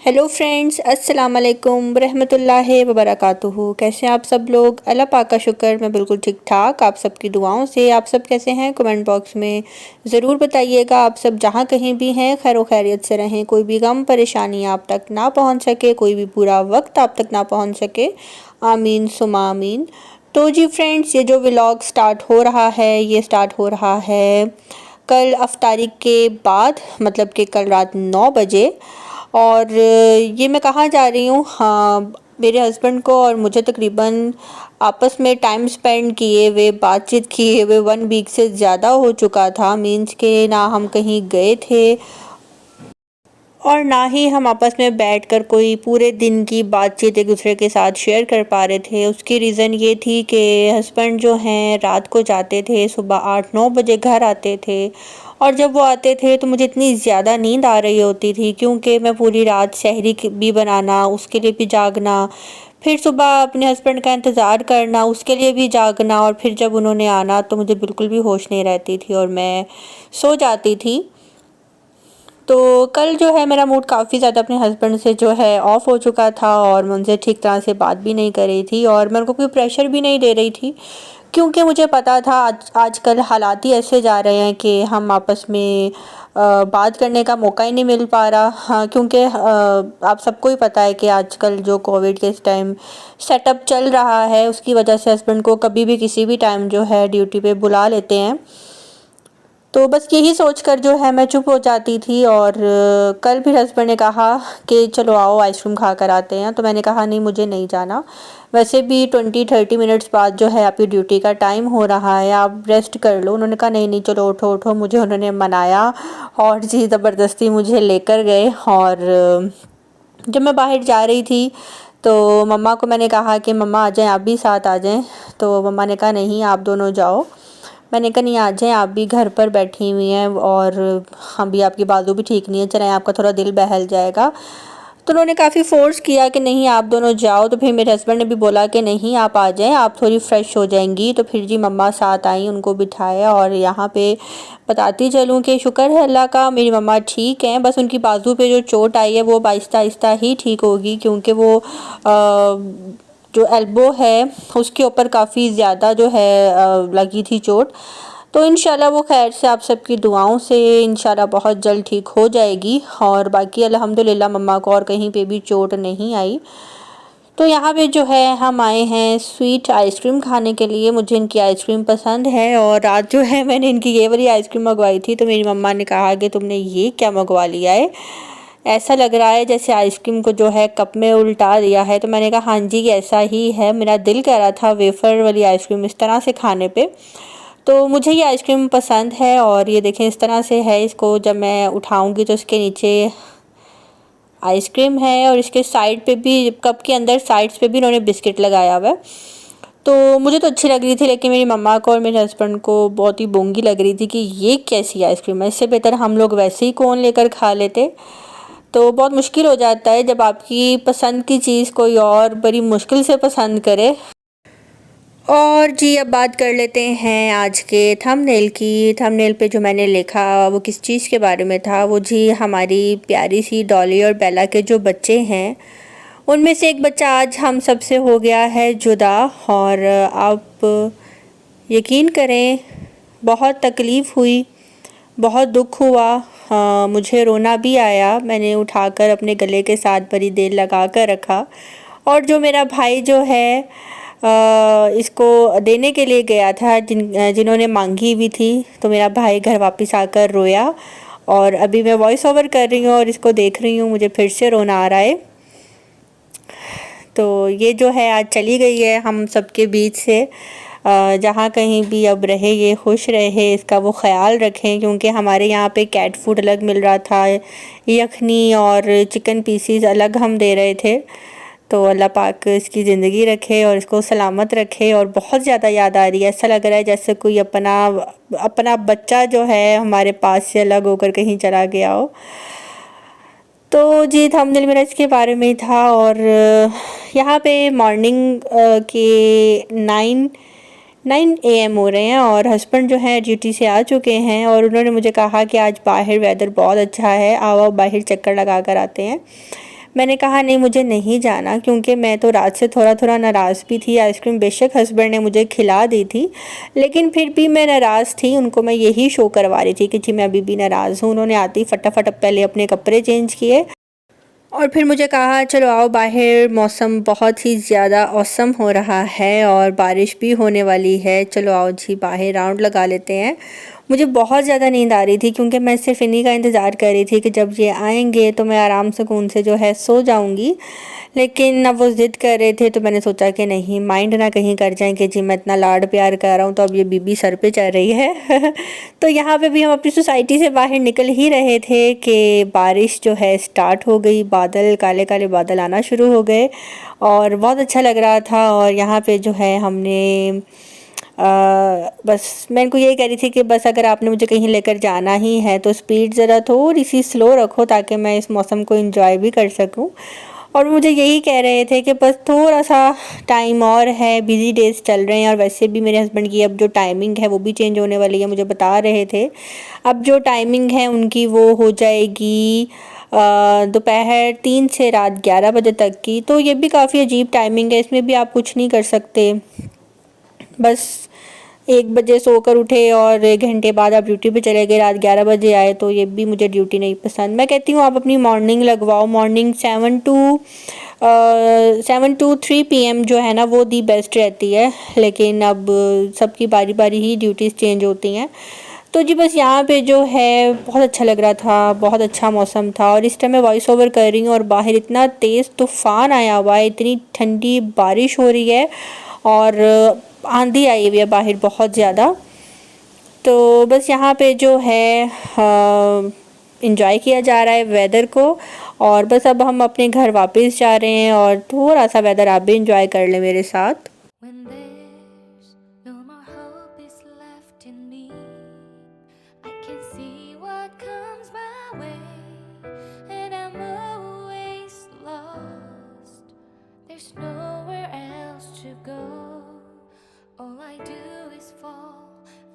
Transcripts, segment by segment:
Hello friends, अस्सलाम वालेकुम रहमतुल्लाहि व बरकातुहू। कैसे हैं आप सब लोग? अल्लाह पाक का शुक्र, मैं बिल्कुल ठीक ठाक। आप सबकी दुआओं से आप सब कैसे हैं? कमेंट बॉक्स में ज़रूर बताइएगा। आप सब जहाँ कहीं भी हैं खैर व खैरियत से रहें, कोई भी गम परेशानी आप तक ना पहुँच सके, कोई भी बुरा वक्त आप तक ना पहुँच सके। आमीन सुमा आमीन। तो जी फ्रेंड्स, ये जो व्लॉग स्टार्ट हो रहा है ये स्टार्ट हो रहा है कल अफ्तारी के बाद, मतलब कि कल रात 9 बजे। और ये मैं कहाँ जा रही हूँ? हाँ, मेरे हस्बैंड को और मुझे तकरीबन आपस में टाइम स्पेंड किए हुए, बातचीत किए हुए 1 वीक से ज़्यादा हो चुका था। मीन्स के ना हम कहीं गए थे और ना ही हम आपस में बैठकर कोई पूरे दिन की बातचीत एक दूसरे के साथ शेयर कर पा रहे थे। उसकी रीज़न ये थी कि हस्बैंड जो हैं रात को जाते थे, सुबह 8-9 बजे घर आते थे। और जब वो आते थे तो मुझे इतनी ज़्यादा नींद आ रही होती थी, क्योंकि मैं पूरी रात सहरी भी बनाना, उसके लिए भी जागना, फिर सुबह अपने हस्बैंड का इंतज़ार करना, उसके लिए भी जागना, और फिर जब उन्होंने आना तो मुझे बिल्कुल भी होश नहीं रहती थी और मैं सो जाती थी। तो कल जो है मेरा मूड काफ़ी ज़्यादा अपने हस्बैंड से जो है ऑफ़ हो चुका था और मैं उनसे ठीक तरह से बात भी नहीं कर रही थी और मैं उनको कोई प्रेशर भी नहीं दे रही थी, क्योंकि मुझे पता था आजकल हालात ही ऐसे जा रहे हैं कि हम आपस में बात करने का मौका ही नहीं मिल पा रहा। हाँ, क्योंकि आप सबको ही पता है कि आजकल जो कोविड के इस टाइम सेटअप चल रहा है उसकी वजह से हस्बैंड को कभी भी किसी भी टाइम जो है ड्यूटी पे बुला लेते हैं। तो बस यही सोचकर जो है मैं चुप हो जाती थी। और कल फिर हस्बैंड ने कहा कि चलो आओ आइसक्रीम खा कर आते हैं, तो मैंने कहा नहीं, मुझे नहीं जाना। वैसे भी 20-30 मिनट्स बाद जो है आपकी ड्यूटी का टाइम हो रहा है, आप रेस्ट कर लो। उन्होंने कहा नहीं नहीं चलो उठो उठो, मुझे उन्होंने मनाया और जी ज़बरदस्ती मुझे लेकर गए। और जब मैं बाहर जा रही थी तो मम्मा को मैंने कहा कि मम्मा आ जाएं, आप भी साथ आ जाएं। तो मम्मा ने कहा नहीं आप दोनों जाओ। मैंने कहा नहीं आ जाएं, आप भी घर पर बैठी हुई हैं और हम भी, आपकी बाजू भी ठीक नहीं है, चलें आपका थोड़ा दिल बहल जाएगा। तो उन्होंने काफ़ी फ़ोर्स किया कि नहीं आप दोनों जाओ। तो फिर मेरे हस्बैंड ने भी बोला कि नहीं आप आ जाएं, आप थोड़ी फ़्रेश हो जाएंगी। तो फिर जी मम्मा साथ आई, उनको बिठाया। और यहाँ पे बताती चलूँ कि शुक्र है अल्लाह का, मेरी मम्मा ठीक हैं। बस उनकी बाजू पे जो चोट आई है वो आहिस्ता आहिस्ता ही ठीक होगी, क्योंकि वो जो एल्बो है उसके ऊपर काफ़ी ज़्यादा जो है लगी थी चोट। तो इंशाल्लाह वो खैर से आप सबकी दुआओं से इंशाल्लाह बहुत जल्द ठीक हो जाएगी। और बाकी अल्हम्दुलिल्लाह मम्मा को और कहीं पे भी चोट नहीं आई। तो यहाँ पे जो है हम आए हैं स्वीट आइसक्रीम खाने के लिए। मुझे इनकी आइसक्रीम पसंद है और आज जो है मैंने इनकी ये वाली आइसक्रीम मंगवाई थी, तो मेरी मम्मा ने कहा कि तुमने ये क्या मंगवा लिया है, ऐसा लग रहा है जैसे आइसक्रीम को जो है कप में उल्टा दिया है। तो मैंने कहा हाँ जी ऐसा ही है, मेरा दिल कह रहा था वेफ़र वाली आइसक्रीम इस तरह से खाने पे। तो मुझे ये आइसक्रीम पसंद है और ये देखें इस तरह से है। इसको जब मैं उठाऊंगी तो इसके नीचे आइसक्रीम है और इसके साइड पे भी, कप के अंदर साइड्स पे भी इन्होंने बिस्किट लगाया हुआ है। तो मुझे तो अच्छी लग रही थी, लेकिन मेरी मम्मा को और मेरे हस्बैंड को बहुत ही बोंगी लग रही थी कि ये कैसी आइसक्रीम है, इससे बेहतर हम लोग वैसे ही कोन लेकर खा लेते। तो बहुत मुश्किल हो जाता है जब आपकी पसंद की चीज़ कोई और बड़ी मुश्किल से पसंद करे। और जी अब बात कर लेते हैं आज के थंबनेल की। थंबनेल पे जो मैंने लिखा वो किस चीज़ के बारे में था? वो जी हमारी प्यारी सी डॉली और बेला के जो बच्चे हैं, उनमें से एक बच्चा आज हम सब से हो गया है जुदा। और आप यकीन करें बहुत तकलीफ़ हुई, बहुत दुख हुआ। मुझे रोना भी आया। मैंने उठाकर अपने गले के साथ बड़ी देर लगा कर रखा। और जो मेरा भाई जो है इसको देने के लिए गया था, जिन्होंने मांगी हुई थी, तो मेरा भाई घर वापस आकर रोया। और अभी मैं वॉइस ओवर कर रही हूँ और इसको देख रही हूँ, मुझे फिर से रोना आ रहा है। तो ये जो है आज चली गई है हम सबके बीच से। जहाँ कहीं भी अब रहे ये खुश रहे, इसका वो ख्याल रखें, क्योंकि हमारे यहाँ पे कैट फूड अलग मिल रहा था, यखनी और चिकन पीसीज अलग हम दे रहे थे। तो अल्लाह पाक इसकी ज़िंदगी रखे और इसको सलामत रखे। और बहुत ज़्यादा याद आ रही है, ऐसा लग रहा है जैसे कोई अपना अपना बच्चा जो है हमारे पास से अलग होकर कहीं चला गया हो। तो जी थंबनेल मेरा इसके बारे में ही था। और यहाँ पे मॉर्निंग के 9 AM हो रहे हैं और हस्बैंड जो है ड्यूटी से आ चुके हैं और उन्होंने मुझे कहा कि आज बाहर वेदर बहुत अच्छा है, आओ बाहर चक्कर लगा कर आते हैं। मैंने कहा नहीं मुझे नहीं जाना, क्योंकि मैं तो रात से थोड़ा थोड़ा नाराज़ भी थी। आइसक्रीम बेशक हस्बैंड ने मुझे खिला दी थी, लेकिन फिर भी मैं नाराज़ थी। उनको मैं यही शो करवा रही थी कि जी मैं अभी भी नाराज़ हूँ। उन्होंने आते ही फटाफट पहले अपने कपड़े चेंज किए और फिर मुझे कहा चलो आओ बाहर, मौसम बहुत ही ज़्यादा औसम हो रहा है और बारिश भी होने वाली है, चलो आओ जी बाहर राउंड लगा लेते हैं। मुझे बहुत ज़्यादा नींद आ रही थी, क्योंकि मैं सिर्फ इन्हीं का इंतज़ार कर रही थी कि जब ये आएंगे तो मैं आराम सुकून से जो है सो जाऊंगी। लेकिन अब वो ज़िद कर रहे थे तो मैंने सोचा कि नहीं, माइंड ना कहीं कर जाएं कि जी मैं इतना लाड प्यार कर रहा हूँ तो अब ये बीबी सर पे चढ़ रही है। तो यहाँ पे भी हम अपनी सोसाइटी से बाहर निकल ही रहे थे कि बारिश जो है स्टार्ट हो गई। बादल, काले काले बादल आना शुरू हो गए और बहुत अच्छा लग रहा था। और यहाँ पे जो है हमने बस मैं इनको यही कह रही थी कि बस अगर आपने मुझे कहीं लेकर जाना ही है तो स्पीड ज़रा थोड़ी सी स्लो रखो, ताकि मैं इस मौसम को एंजॉय भी कर सकूं। और मुझे यही कह रहे थे कि बस थोड़ा सा टाइम और है, बिज़ी डेज़ चल रहे हैं और वैसे भी मेरे हस्बैंड की अब जो टाइमिंग है वो भी चेंज होने वाली है। मुझे बता रहे थे अब जो टाइमिंग है उनकी वो हो जाएगी दोपहर 3 से रात 11 बजे तक की। तो ये भी काफ़ी अजीब टाइमिंग है, इसमें भी आप कुछ नहीं कर सकते। बस 1 बजे सोकर उठे और 1 घंटे बाद आप ड्यूटी पे चले गए, रात 11 बजे आए, तो ये भी मुझे ड्यूटी नहीं पसंद। मैं कहती हूँ आप अपनी मॉर्निंग लगवाओ, मॉर्निंग 7 टू 3 PM जो है ना वो दी बेस्ट रहती है। लेकिन अब सबकी बारी बारी ही ड्यूटीज़ चेंज होती हैं। तो जी बस यहाँ पे जो है बहुत अच्छा लग रहा था, बहुत अच्छा मौसम था। और इस टाइम मैं वॉइस ओवर कर रही हूँ और बाहर इतना तेज़ तूफ़ान आया हुआ है, इतनी ठंडी बारिश हो रही है और आंधी आई हुई है बाहर बहुत ज़्यादा। तो बस यहाँ पे जो है इंजॉय किया जा रहा है वेदर को। और बस अब हम अपने घर वापस जा रहे हैं और थोड़ा सा वेदर आप भी इंजॉय कर लें मेरे साथ। When there's no more hope is left in me, I can see what comes my way, and I'm always lost. There's nowhere else to go. All I do is fall.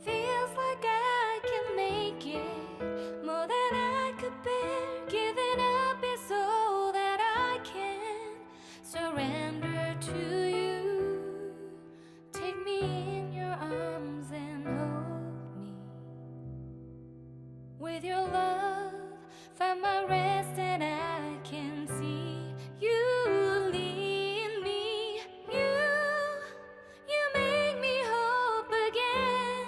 Feels like I can make it more than I could bear. Giving up is all that I can surrender to you. Take me in your arms and hold me. With your love, find my rest and I can see you lead me. You make me hope again.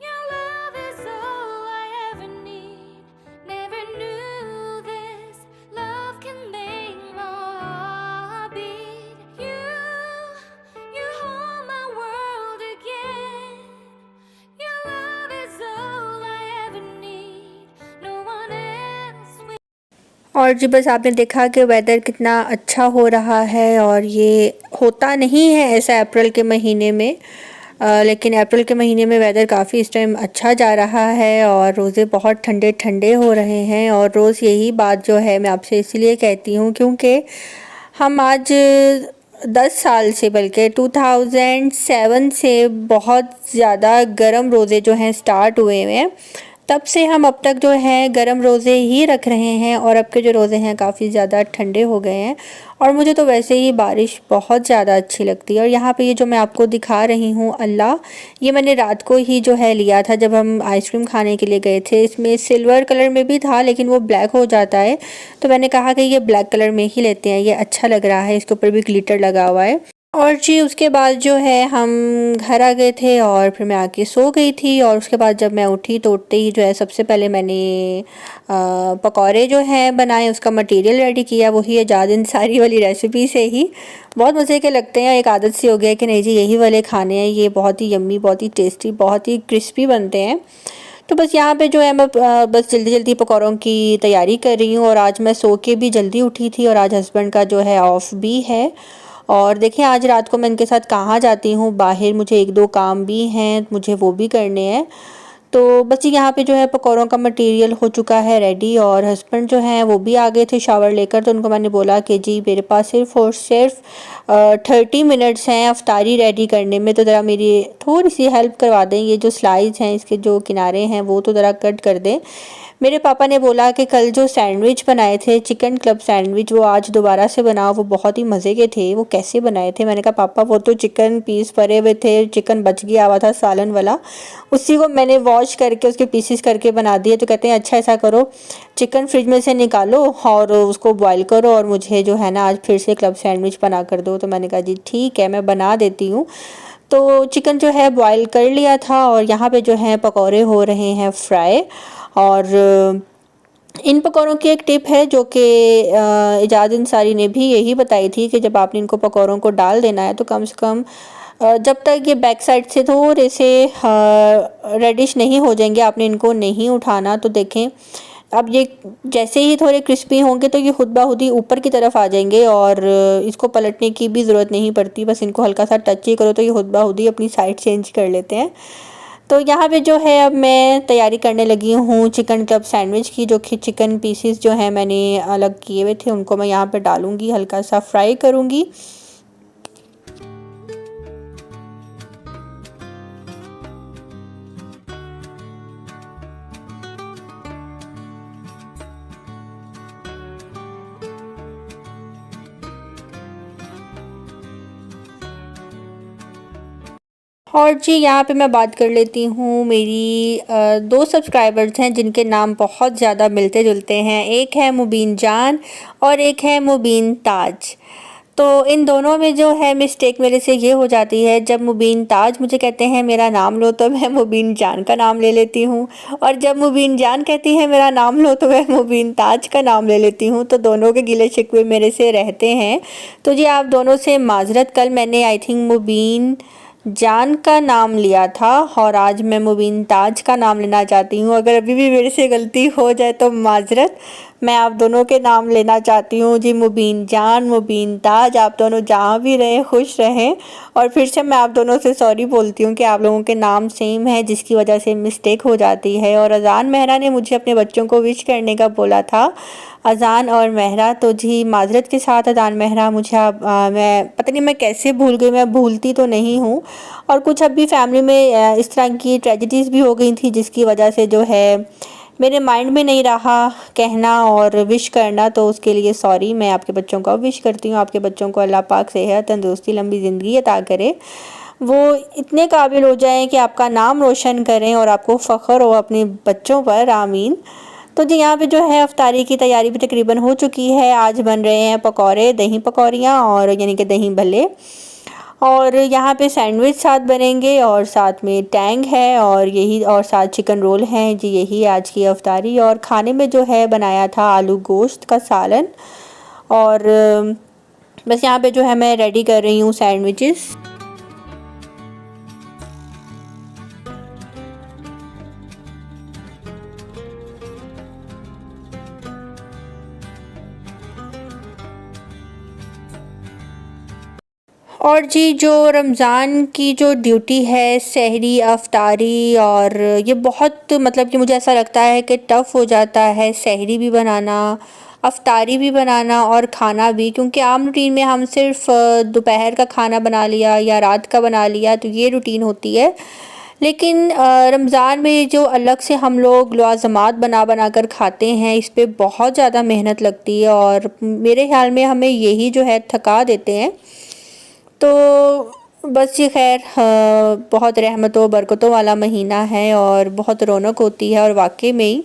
Your love is all I ever need. Never knew this love can make my heart beat. You hold my world again. Your love is all I ever need. No one else will. और जी बस आपने देखा कि weather कितना अच्छा हो रहा है। और ये होता नहीं है ऐसा अप्रैल के महीने में, लेकिन अप्रैल के महीने में वेदर काफ़ी इस टाइम अच्छा जा रहा है और रोज़े बहुत ठंडे ठंडे हो रहे हैं। और रोज़ यही बात जो है मैं आपसे इसलिए कहती हूँ क्योंकि हम आज 10 साल से, बल्कि 2007 से बहुत ज़्यादा गर्म रोज़े जो हैं स्टार्ट हुए हुए हैं। तब से हम अब तक जो है गर्म रोज़े ही रख रहे हैं और अब के जो रोज़े हैं काफ़ी ज़्यादा ठंडे हो गए हैं। और मुझे तो वैसे ही बारिश बहुत ज़्यादा अच्छी लगती है। और यहाँ पे ये जो मैं आपको दिखा रही हूँ अल्लाह, ये मैंने रात को ही जो है लिया था जब हम आइसक्रीम खाने के लिए गए थे। इसमें सिल्वर कलर में भी था लेकिन वो ब्लैक हो जाता है, तो मैंने कहा कि ये ब्लैक कलर में ही लेते हैं, ये अच्छा लग रहा है, इसके ऊपर भी ग्लिटर लगा हुआ है। और जी उसके बाद जो है हम घर आ गए थे और फिर मैं आके सो गई थी। और उसके बाद जब मैं उठी तो उठते ही जो है सबसे पहले मैंने पकौड़े जो हैं बनाए, उसका मटेरियल रेडी किया, वही आज़ाद अंसारी वाली रेसिपी से ही। बहुत मज़े के लगते हैं, एक आदत सी हो गई है कि नहीं जी यही वाले खाने हैं, ये बहुत ही यम्मी, बहुत ही टेस्टी, बहुत ही क्रिस्पी बनते हैं। तो बस यहाँ पे जो है मैं बस जल्दी जल्दी पकौड़ों की तैयारी कर रही हूँ। और आज मैं सो के भी जल्दी उठी थी और आज हस्बैंड का जो है ऑफ भी है। और देखिए आज रात को मैं इनके साथ कहाँ जाती हूँ, बाहर मुझे 1-2 काम भी हैं, मुझे वो भी करने हैं। तो बस यहाँ पे जो है पकौड़ों का मटेरियल हो चुका है रेडी। और हस्बैंड जो हैं वो भी आ गए थे शावर लेकर, तो उनको मैंने बोला कि जी मेरे पास सिर्फ और सिर्फ 30 मिनट्स हैं अफ्तारी रेडी करने में, तो ज़रा मेरी थोड़ी सी हेल्प करवा दें। ये जो स्लाइस हैं इसके जो किनारे हैं वो तो ज़रा कट कर दें। मेरे पापा ने बोला कि कल जो सैंडविच बनाए थे चिकन क्लब सैंडविच, वो आज दोबारा से बनाओ, वो बहुत ही मज़े के थे। वो कैसे बनाए थे? मैंने कहा पापा वो तो चिकन पीस पड़े हुए थे, चिकन बच गया हुआ था सालन वाला, उसी को मैंने वॉश करके उसके पीसेस करके बना दिए। तो कहते हैं अच्छा ऐसा करो, चिकन फ्रिज में से निकालो और उसको बॉईल करो और मुझे जो है ना आज फिर से क्लब सैंडविच बना कर दो। तो मैंने कहा जी ठीक है, मैं बना देती हूँ। तो चिकन जो है बॉईल कर लिया था और यहाँ पे जो है पकौड़े हो रहे हैं फ्राई। और इन पकौड़ों की एक टिप है जो कि इजाज़ अंसारी ने भी यही बताई थी कि जब आपने इनको पकौड़ों को डाल देना है तो कम से कम जब तक ये बैक साइड से थोड़े से रेडिश नहीं हो जाएंगे आपने इनको नहीं उठाना। तो देखें अब ये जैसे ही थोड़े क्रिस्पी होंगे तो ये खुद ब खुद ही ऊपर की तरफ आ जाएंगे और इसको पलटने की भी ज़रूरत नहीं पड़ती, बस इनको हल्का सा टच ही करो तो ये खुद ब खुद ही अपनी साइड चेंज कर लेते हैं। तो यहाँ पे जो है अब मैं तैयारी करने लगी हूँ चिकन क्लब सैंडविच की, जो कि चिकन पीसेस जो हैं मैंने अलग किए हुए थे उनको मैं यहाँ पे डालूँगी, हल्का सा फ्राई करूँगी। और जी यहाँ पे मैं बात कर लेती हूँ, मेरी 2 सब्सक्राइबर्स हैं जिनके नाम बहुत ज़्यादा मिलते जुलते हैं। एक है मुबीन जान और एक है मुबीन ताज। तो इन दोनों में जो है मिस्टेक मेरे से ये हो जाती है, जब मुबीन ताज मुझे कहते हैं मेरा नाम लो तो मैं मुबीन जान का नाम ले लेती हूँ, और जब मुबीन जान कहती है मेरा नाम लो तो मैं मुबीन ताज का नाम ले लेती हूँ। तो दोनों के गिले शिकवे मेरे से रहते हैं। तो जी आप दोनों से माज़रत, कल मैंने आई थिंक मुबीन जान का नाम लिया था और आज मैं मुबीन ताज का नाम लेना चाहती हूँ। अगर अभी भी मेरे से गलती हो जाए तो माज़रत, मैं आप दोनों के नाम लेना चाहती हूँ जी। मुबीन जान, मुबीन ताज, आप दोनों जहाँ भी रहें खुश रहें। और फिर से मैं आप दोनों से सॉरी बोलती हूँ कि आप लोगों के नाम सेम है जिसकी वजह से मिस्टेक हो जाती है। और अज़ान महरा ने मुझे अपने बच्चों को विश करने का बोला था, अज़ान और महरा। तो जी माज़रत के साथ अज़ान महरा, मुझे मैं पता नहीं मैं कैसे भूल गई, मैं भूलती तो नहीं हूँ। और कुछ अभी फैमिली में इस तरह की ट्रेजेडीज़ भी हो गई थी जिसकी वजह से जो है मेरे माइंड में नहीं रहा कहना और विश करना, तो उसके लिए सॉरी। मैं आपके बच्चों को विश करती हूँ, आपके बच्चों को अल्लाह पाक सेहत, तंदुरुस्ती, लंबी ज़िंदगी अता करे, वो इतने काबिल हो जाएं कि आपका नाम रोशन करें और आपको फ़ख्र हो अपने बच्चों पर, आमीन। तो जी यहाँ पे जो है अफ्तारी की तैयारी भी तकरीबन हो चुकी है। आज बन रहे हैं पकौड़े, दही पकौड़ियाँ, और यानी कि दही भल्ले, और यहाँ पे सैंडविच साथ बनेंगे और साथ में टैंग है और यही, और साथ चिकन रोल हैं जी। यही आज की अफ्तारी। और खाने में जो है बनाया था आलू गोश्त का सालन। और बस यहाँ पे जो है मैं रेडी कर रही हूँ सैंडविचेस। और जी जो रमज़ान की जो ड्यूटी है, सहरी, अफ्तारी, और ये बहुत मतलब कि मुझे ऐसा लगता है कि टफ़ हो जाता है सहरी भी बनाना, अफ्तारी भी बनाना और खाना भी, क्योंकि आम रूटीन में हम सिर्फ दोपहर का खाना बना लिया या रात का बना लिया, तो ये रूटीन होती है। लेकिन रमज़ान में जो अलग से हम लोग लवाज़मात बना बना कर खाते हैं, इस पे बहुत ज़्यादा मेहनत लगती है और मेरे ख़्याल में हमें यही जो है थका देते हैं। तो बस ये खैर बहुत रहमतों बरकतों वाला महीना है और बहुत रौनक होती है, और वाकई में ही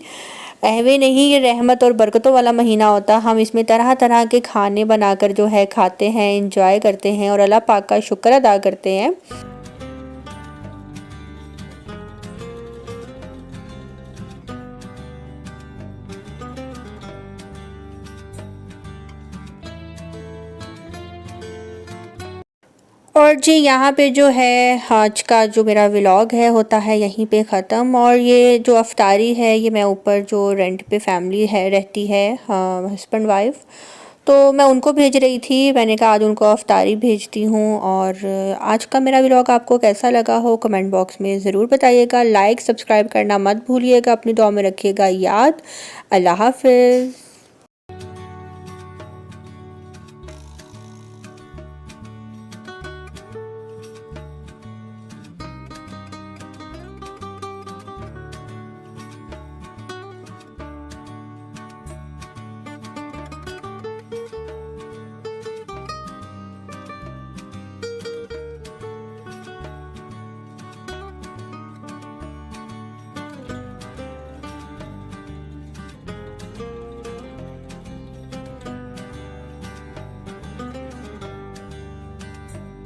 अहवे नहीं, ये रहमत और बरकतों वाला महीना होता। हम इसमें तरह तरह के खाने बनाकर जो है खाते हैं, इंजॉय करते हैं और अल्लाह पाक का शुक्र अदा करते हैं। और जी यहाँ पे जो है आज का जो मेरा व्लॉग है होता है यहीं पे ख़त्म। और ये जो अफ्तारी है ये मैं ऊपर जो रेंट पे फैमिली है रहती है, हस्बैंड वाइफ, तो मैं उनको भेज रही थी। मैंने कहा आज उनको अफ्तारी भेजती हूँ। और आज का मेरा व्लॉग आपको कैसा लगा हो कमेंट बॉक्स में ज़रूर बताइएगा। लाइक सब्सक्राइब करना मत भूलिएगा, अपनी दुआ में रखिएगा याद। अल्लाह हाफ़िज़।